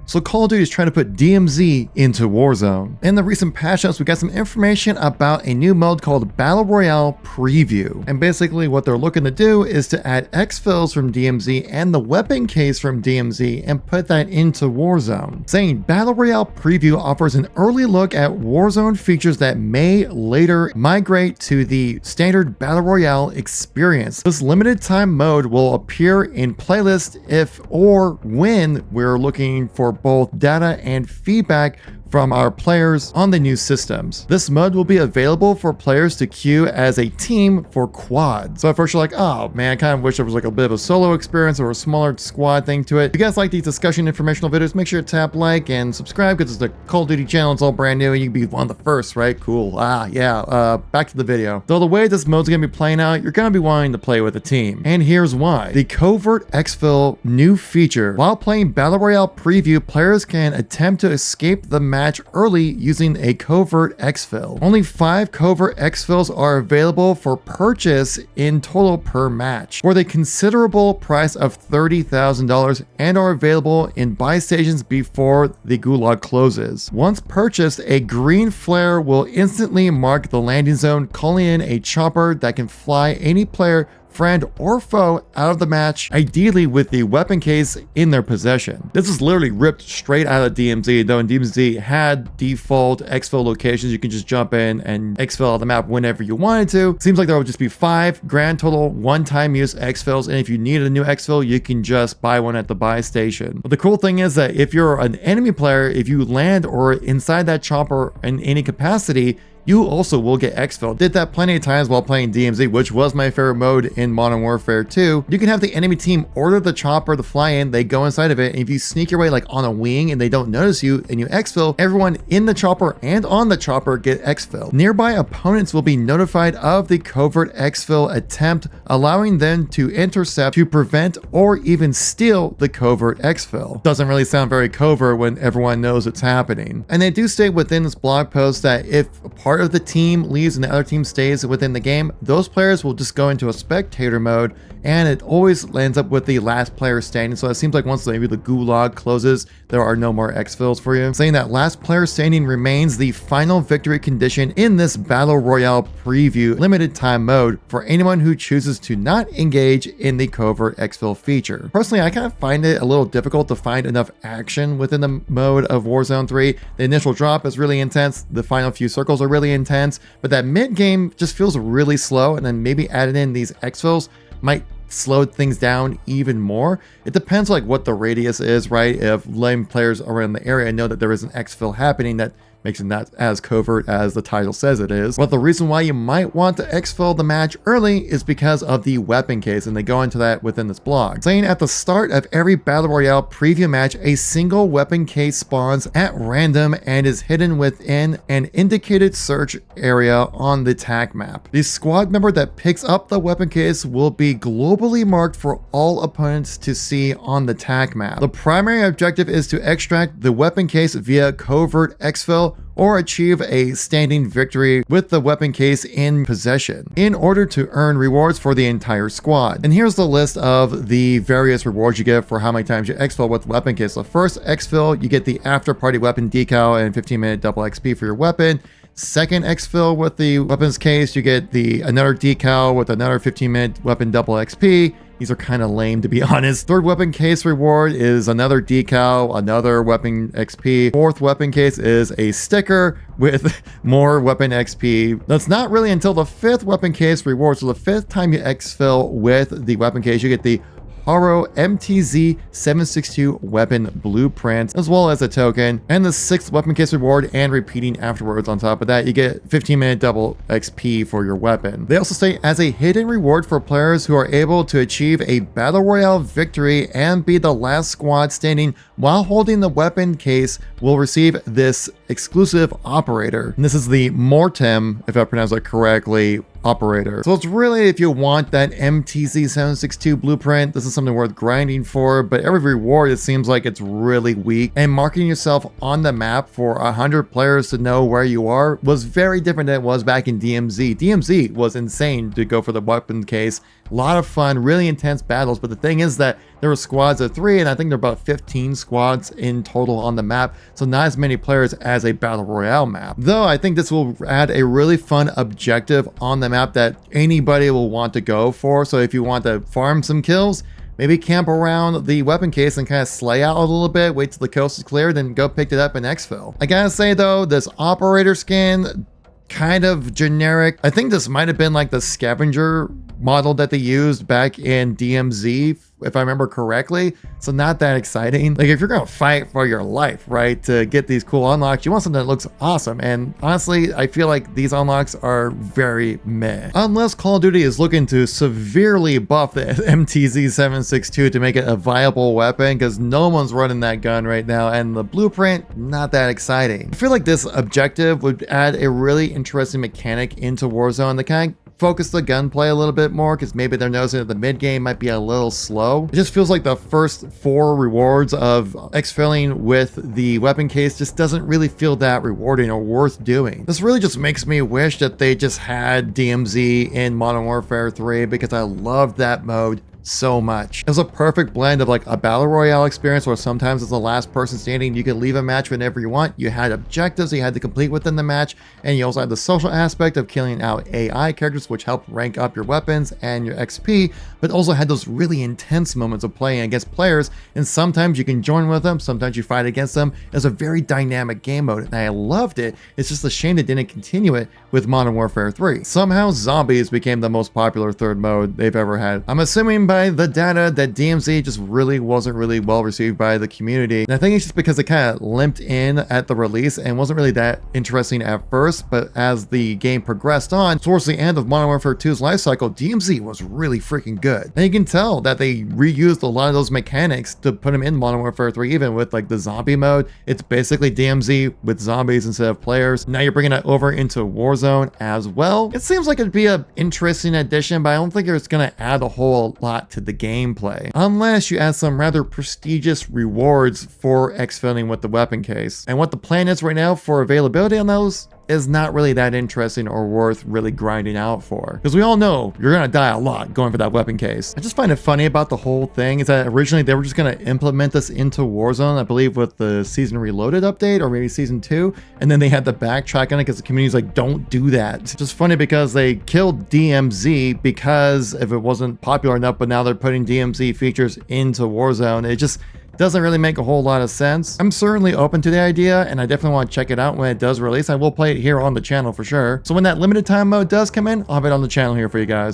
So Call of Duty is trying to put DMZ into Warzone. In the recent patch notes, we got some information about a new mode called Battle Royale Preview. And basically what they're looking to do is to add exfils from DMZ and the weapon case from DMZ and put that into Warzone. Saying Battle Royale Preview offers an early look at Warzone features that may later migrate to the standard Battle Royale experience. This limited time mode will appear in playlist if or when we're looking for both data and feedback from our players on the new systems. This mode will be available for players to queue as a team for quad. So at first you're like, oh man, I kind of wish there was like a bit of a solo experience or a smaller squad thing to it. If you guys like these discussion informational videos, make sure to tap like and subscribe because it's the Call of Duty channel. It's all brand new and you can be one of the first, right? Cool. Back to the video. So the way this mode's gonna be playing out, you're gonna be wanting to play with a team. And here's why. The Covert Exfil new feature. While playing Battle Royale Preview, players can attempt to escape the match early using a covert exfil. Only 5 covert exfils are available for purchase in total per match for the considerable price of $30,000 and are available in buy stations before the gulag closes. Once purchased, a green flare will instantly mark the landing zone, calling in a chopper that can fly any player, friend, or foe out of the match, ideally with the weapon case in their possession. This is literally ripped straight out of DMZ, though in DMZ had default exfil locations. You can just jump in and exfil out the map whenever you wanted to. Seems like there would just be 5 grand total one-time use exfils, and if you need a new exfil, you can just buy one at the buy station. But the cool thing is that if you're an enemy player, if you land or inside that chopper in any capacity, you also will get exfil. Did that plenty of times while playing DMZ, which was my favorite mode in Modern Warfare 2. You can have the enemy team order the chopper to fly in, they go inside of it, and if you sneak your way like on a wing and they don't notice you and you exfil, everyone in the chopper and on the chopper get exfil. Nearby opponents will be notified of the covert exfil attempt, allowing them to intercept, to prevent, or even steal the covert exfil. Doesn't really sound very covert when everyone knows it's happening. And they do state within this blog post that if a part of the team leaves and the other team stays within the game, those players will just go into a spectator mode, and it always lands up with the last player standing. So it seems like once maybe the gulag closes, there are no more exfils for you. Saying that last player standing remains the final victory condition in this Battle Royale Preview limited time mode for anyone who chooses to not engage in the covert exfil feature. Personally, I kind of find it a little difficult to find enough action within the mode of Warzone 3. The initial drop is really intense, the final few circles are really intense, but that mid game just feels really slow, and then maybe adding in these exfils might slow things down even more. It depends like what the radius is, right? If lane players around the area know that there is an exfil happening, that makes it not as covert as the title says it is. But the reason why you might want to exfil the match early is because of the weapon case, and they go into that within this blog. Saying at the start of every Battle Royale preview match, a single weapon case spawns at random and is hidden within an indicated search area on the TAC map. The squad member that picks up the weapon case will be globally marked for all opponents to see on the TAC map. The primary objective is to extract the weapon case via covert exfil or achieve a standing victory with the weapon case in possession in order to earn rewards for the entire squad. And here's the list of the various rewards you get for how many times you exfil with the weapon case. The first exfil, you get the after party weapon decal and 15-minute double XP for your weapon. Second exfil with the weapons case, you get another decal with another 15-minute weapon double XP. These are kind of lame, to be honest. Third weapon case reward is another decal, another weapon XP. Fourth weapon case is a sticker with more weapon XP. That's not really until the fifth weapon case reward. So the fifth time you exfil with the weapon case, you get the Haro MTZ 762 weapon blueprint, as well as a token, and the sixth weapon case reward, and repeating afterwards. On top of that, you get 15-minute double XP for your weapon. They also say as a hidden reward for players who are able to achieve a battle royale victory and be the last squad standing while holding the weapon case will receive this exclusive operator. And this is the Mortem, if I pronounce it correctly, operator. So it's really, if you want that MTZ 762 blueprint, this is something worth grinding for, but every reward, it seems like it's really weak, and marking yourself on the map for 100 players to know where you are was very different than it was back in DMZ. DMZ was insane to go for the weapon case A lot of fun, really intense battles, but the thing is that there were squads of 3, and I think there are about 15 squads in total on the map, so not as many players as a Battle Royale map. Though I think this will add a really fun objective on the map that anybody will want to go for, so if you want to farm some kills, maybe camp around the weapon case and kind of slay out a little bit, wait till the coast is clear, then go pick it up in exfil. I gotta say though, this operator skin, kind of generic. I think this might have been like the scavenger model that they used back in DMZ, if I remember correctly. So not that exciting. Like if you're gonna fight for your life, right, to get these cool unlocks, you want something that looks awesome. And honestly, I feel like these unlocks are very meh. Unless Call of Duty is looking to severely buff the MTZ-762 to make it a viable weapon, because no one's running that gun right now, and the blueprint, not that exciting. I feel like this objective would add a really interesting mechanic into Warzone that kind of focus the gunplay a little bit more, because maybe they're noticing that the mid game might be a little slow. It just feels like the first 4 rewards of exfilling with the weapon case just doesn't really feel that rewarding or worth doing. This really just makes me wish that they just had DMZ in Modern Warfare 3, because I loved that mode so much. It was a perfect blend of like a battle royale experience where sometimes as the last person standing you could leave a match whenever you want. You had objectives you had to complete within the match, and you also had the social aspect of killing out AI characters, which helped rank up your weapons and your XP, but also had those really intense moments of playing against players, and sometimes you can join with them, sometimes you fight against them. It was a very dynamic game mode and I loved it. It's just a shame they didn't continue it with Modern Warfare 3. Somehow zombies became the most popular third mode they've ever had. I'm assuming by the data that DMZ just really wasn't really well received by the community, and I think it's just because it kind of limped in at the release and wasn't really that interesting at first, but as the game progressed on towards the end of Modern Warfare 2's life cycle, DMZ was really freaking good. And you can tell that they reused a lot of those mechanics to put them in Modern Warfare 3, even with like the zombie mode. It's basically DMZ with zombies instead of players. Now you're bringing that over into Warzone as well. It seems like it'd be an interesting addition, but I don't think it's going to add a whole lot to the gameplay, unless you add some rather prestigious rewards for exfilling with the weapon case. And what the plan is right now for availability on those is not really that interesting or worth really grinding out for, because we all know you're gonna die a lot going for that weapon case. I just find it funny about the whole thing is that originally they were just gonna implement this into Warzone, I believe with the Season Reloaded update or maybe Season 2, and then they had to backtrack on it because the community's like, don't do that. It's just funny because they killed DMZ because if it wasn't popular enough, but now they're putting DMZ features into Warzone. It just doesn't really make a whole lot of sense. I'm certainly open to the idea, and I definitely want to check it out when it does release. I will play it here on the channel for sure. So when that limited time mode does come in, I'll have it on the channel here for you guys.